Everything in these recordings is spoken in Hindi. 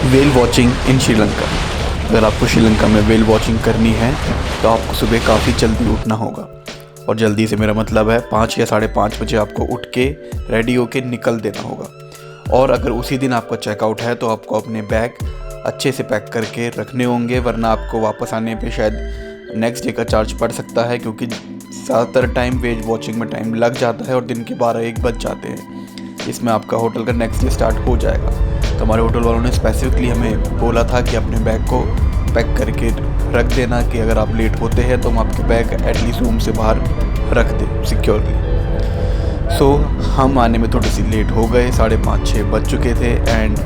Well watching in Sri Lanka. अगर आपको श्रीलंका में वेल वॉचिंग करनी है तो आपको सुबह काफ़ी जल्दी उठना होगा। और जल्दी से मेरा मतलब है 5 या 5:30 बजे आपको उठ के रेडी होके निकल देना होगा। और अगर उसी दिन आपका चेकआउट है तो आपको अपने बैग अच्छे से पैक करके रखने होंगे, वरना आपको वापस आने पे शायद नेक्स्ट डे का चार्ज पड़ सकता है, क्योंकि ज़्यादातर टाइम वेल वॉचिंग में टाइम लग जाता है और दिन के 12-1 बज जाते हैं। इसमें आपका होटल का नेक्स्ट डे स्टार्ट हो जाएगा। तो हमारे होटल वालों ने स्पेसिफिकली हमें बोला था कि अपने बैग को पैक करके रख देना, कि अगर आप लेट होते हैं तो हम आपके बैग एटलीस्ट रूम से बाहर रख दें सिक्योरली। सो हम आने में थोड़ी सी लेट हो गए, 5:30-6 बज चुके थे। एंड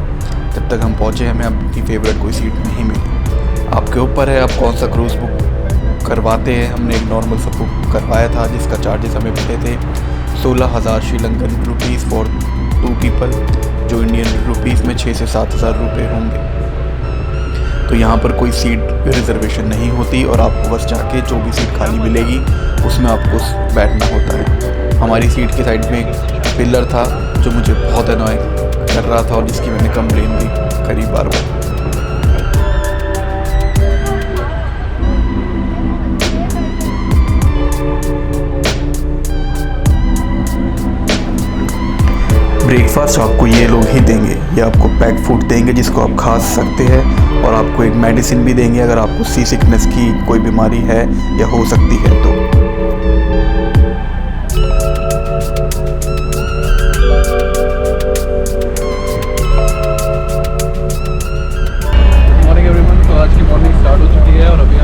जब तक हम पहुँचे हमें अपनी फेवरेट कोई सीट नहीं मिली। आपके ऊपर है आप कौन सा क्रूज़ बुक करवाते हैं। हमने एक नॉर्मल सा बुक करवाया था जिसका चार्जेस हमें मिले थे 16,000 श्रीलंकन रुपीज़ फॉर 2 पीपल, जो इंडियन रुपीज़ में 6 से 7 हज़ार रुपये होंगे। तो यहाँ पर कोई सीट रिजर्वेशन नहीं होती और आपको बस जाके जो भी सीट खाली मिलेगी उसमें आपको बैठना होता है। हमारी सीट के साइड में एक पिलर था जो मुझे बहुत अनॉय कर रहा था और जिसकी मैंने कंप्लेन भी करी बार बार। ब्रेकफास्ट आपको ये लोग ही देंगे, ये आपको पैक फूड देंगे जिसको आप खा सकते हैं, और आपको एक मेडिसिन भी देंगे अगर आपको सी सिकनेस की कोई बीमारी है या हो सकती है तो। Morning everyone. तो आज की मॉर्निंग स्टार्ट हो चुकी है और अभी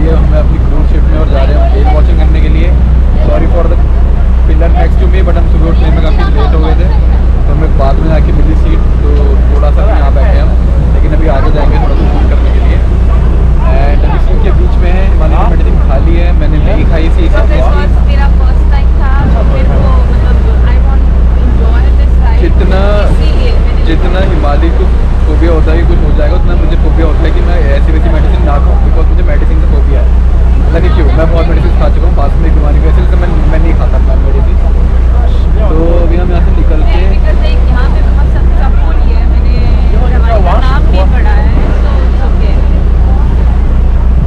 हम अपनी क्रूज शिप में और जा रहे हैं वेल वॉचिंग करने के लिए। Sorry for the pillar next to me, but हम सुबह उठने में काफ़ी लेट हो गए थे, तो हमें बाद में आके मिली सीट, तो थोड़ा सा यहाँ बैठे हम, लेकिन अभी आगे जाएंगे थोड़ा सा शूट करने के लिए। एंड अभी सीट के बीच में है, हमारी मेडिसिन खाली है, मैंने नहीं खाई थी मेरा फर्स्ट टाइम था, तो मेरे को मतलब I want to enjoy this ride. जितना हिमालय को फोबिया होता है कि कुछ हो जाएगा, उतना मुझे फोबिया होता है कि मैं ऐसी वैसी मेडिसिन ना खाऊँ, बिकॉज मुझे मेडिसिन से फोबिया है। पता नहीं क्यों, मैं बहुत मेडिसिन खा चुका हूँ पास में बीमारी की वजह से, मैं नहीं खाता मैं मेडिसिन। तो अभी हम यहाँ से निकल के यहाँ पे बहुत सब बोली है, मैंने नाम नहीं पढ़ा है, तो ओके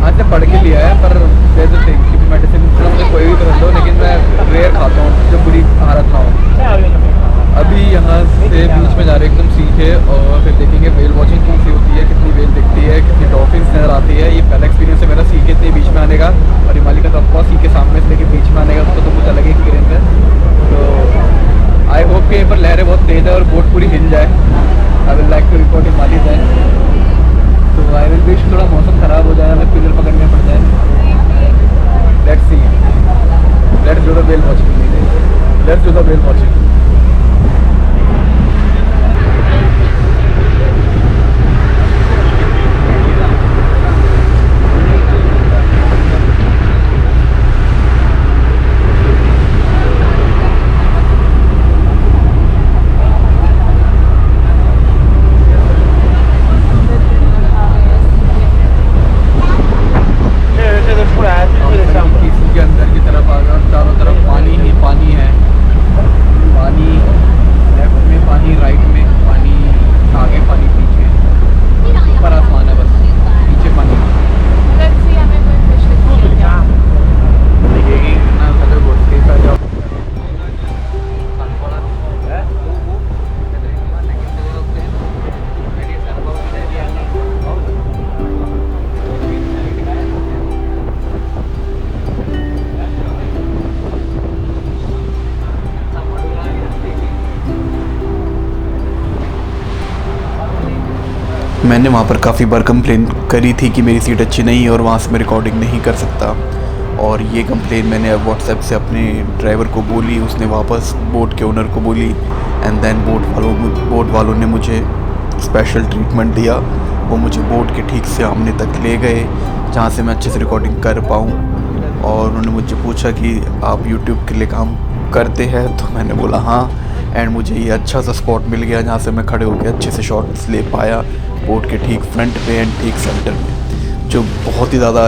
आज से पढ़ के लिया है, पर क्योंकि मेडिसिन मुझे कोई भी तरह दो, लेकिन मैं रेयर खाता हूँ जो बुरी हालत ना हो। अभी यहाँ से बीच में जा रहे एकदम सीधे, और फिर देखेंगे वेल वॉचिंग कैसी होती है, कितनी वेल दिखती है, कितनी डॉल्फिन्स नज़र आती है। ये पहला एक्सपीरियंस है मेरा सी के इतने बीच में आने का, और हिमालय का तो ऑफकोर्स सी के सामने से लेके बीच में आने का तो कुछ अलग एक्सपीरियंस है। तो आई होप कि यहाँ पर लहरें बहुत तेज़ है और बोट पूरी हिल जाए। I will like to report Himalaya than. तो आई विल विश थोड़ा मौसम ख़राब हो जाए, हमें पिलर पकड़ने पड़ जाए। Let's see, let's do the well watching, let's do the well watching. मैंने वहाँ पर काफ़ी बार कंप्लेन करी थी कि मेरी सीट अच्छी नहीं है और वहाँ से मैं रिकॉर्डिंग नहीं कर सकता, और ये कंप्लेन मैंने अब व्हाट्सएप से अपने ड्राइवर को बोली, उसने वापस बोट के ओनर को बोली, एंड देन बोट वालों ने मुझे स्पेशल ट्रीटमेंट दिया। वो मुझे बोट के ठीक सामने तक ले गए जहाँ से मैं अच्छे से रिकॉर्डिंग कर पाऊँ, और उन्होंने मुझे पूछा कि आप यूट्यूब के लिए काम करते हैं, तो मैंने बोला हाँ। एंड मुझे ये अच्छा सा स्पॉट मिल गया जहाँ से मैं खड़े होकर अच्छे से शॉट्स ले पाया बोट के ठीक फ्रंट पे एंड ठीक सेंटर में, जो बहुत ही ज़्यादा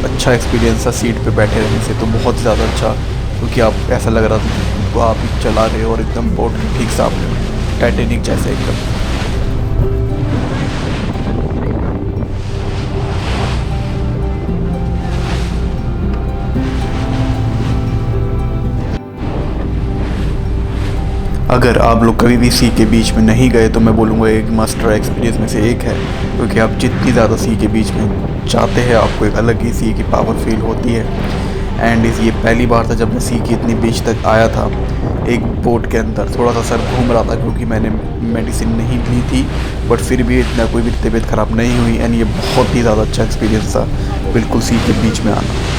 अच्छा एक्सपीरियंस था सीट पे बैठे रहने से। तो बहुत ही ज़्यादा अच्छा, क्योंकि आप ऐसा लग रहा था तो आप ही चला रहे हो और एकदम बोट के ठीक सामने टाइटैनिक जैसे एकदम। अगर आप लोग कभी भी सी के बीच में नहीं गए तो मैं बोलूँगा एक मस्ट ट्राई एक्सपीरियंस में से एक है, क्योंकि आप जितनी ज़्यादा सी के बीच में जाते हैं आपको एक अलग ही सी की पावर फील होती है। एंड ये पहली बार था जब मैं सी की इतनी बीच तक आया था एक बोट के अंदर। थोड़ा सा सर घूम रहा था क्योंकि मैंने मेडिसिन नहीं ली थी, बट फिर भी इतना कोई भी तबीयत ख़राब नहीं हुई। एंड ये बहुत ही ज़्यादा अच्छा एक्सपीरियंस था बिल्कुल सी के बीच में आना।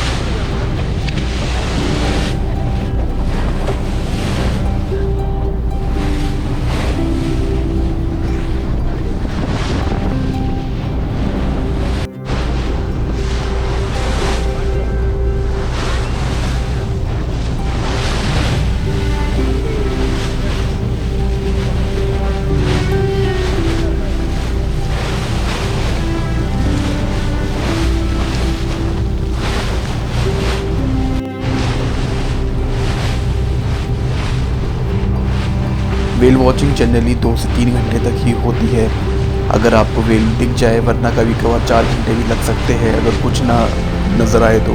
वेल वॉचिंग जनरली 2 से 3 घंटे तक ही होती है अगर आपको वेल दिख जाए, वरना कभी कभार 4 घंटे भी लग सकते हैं अगर कुछ ना नज़र आए तो।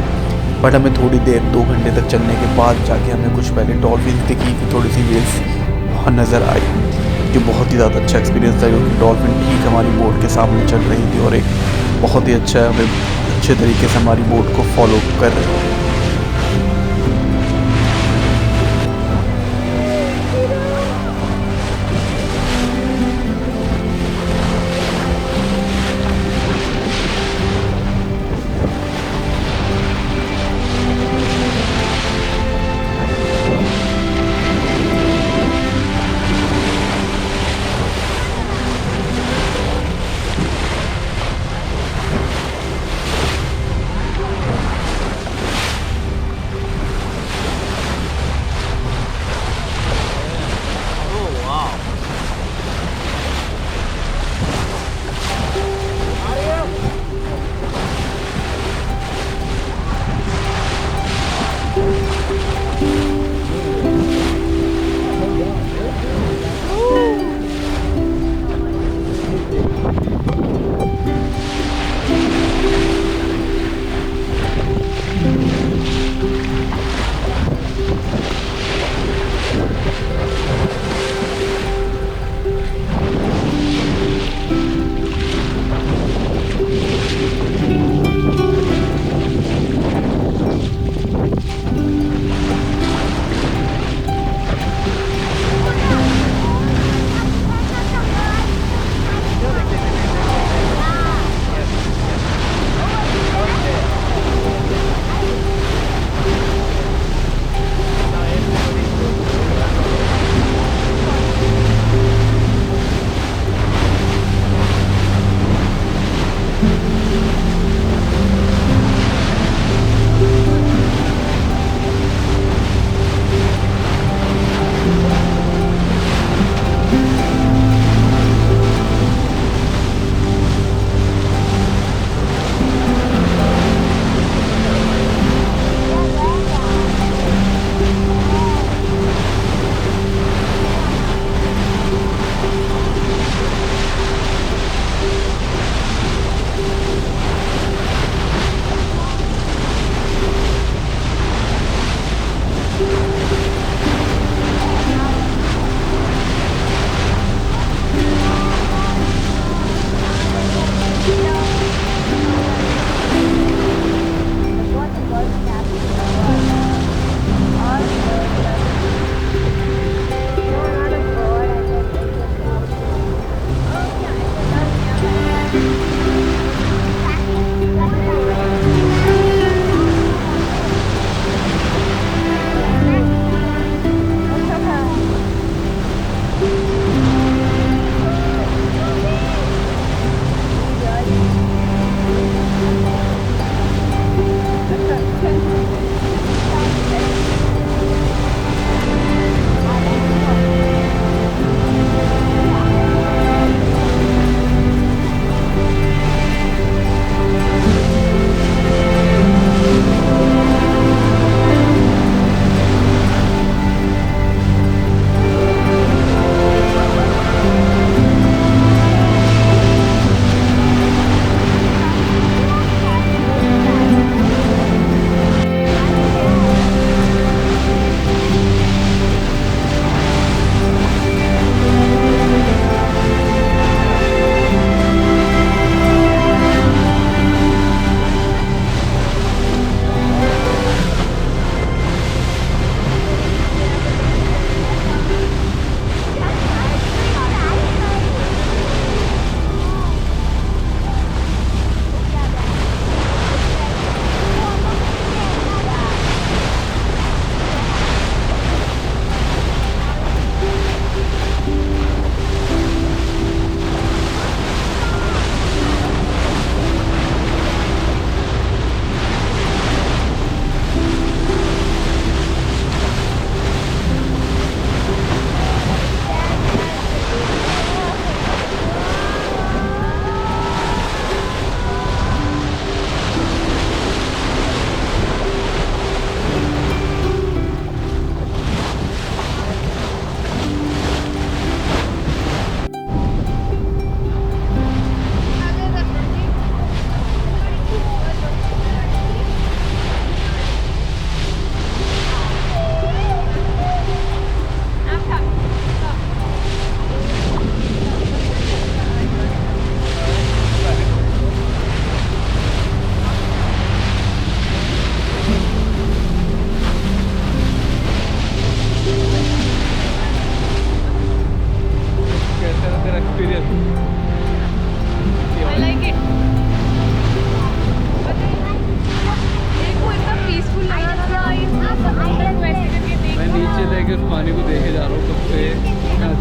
बट हमें थोड़ी देर 2 घंटे तक चलने के बाद जाके हमें कुछ पहले डॉल्फिन दिखी, फिर थोड़ी सी वेल्स वहाँ नज़र आई, जो बहुत ही ज़्यादा अच्छा एक्सपीरियंस था क्योंकि डॉल्फिन ठीक हमारी बोट के सामने चल रही थी और एक बहुत ही अच्छा हमें अच्छे तरीके से हमारी बोट को फॉलो कर रही थी।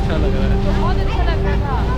अच्छा लग रहा है। बहुत अच्छा लग रहा था।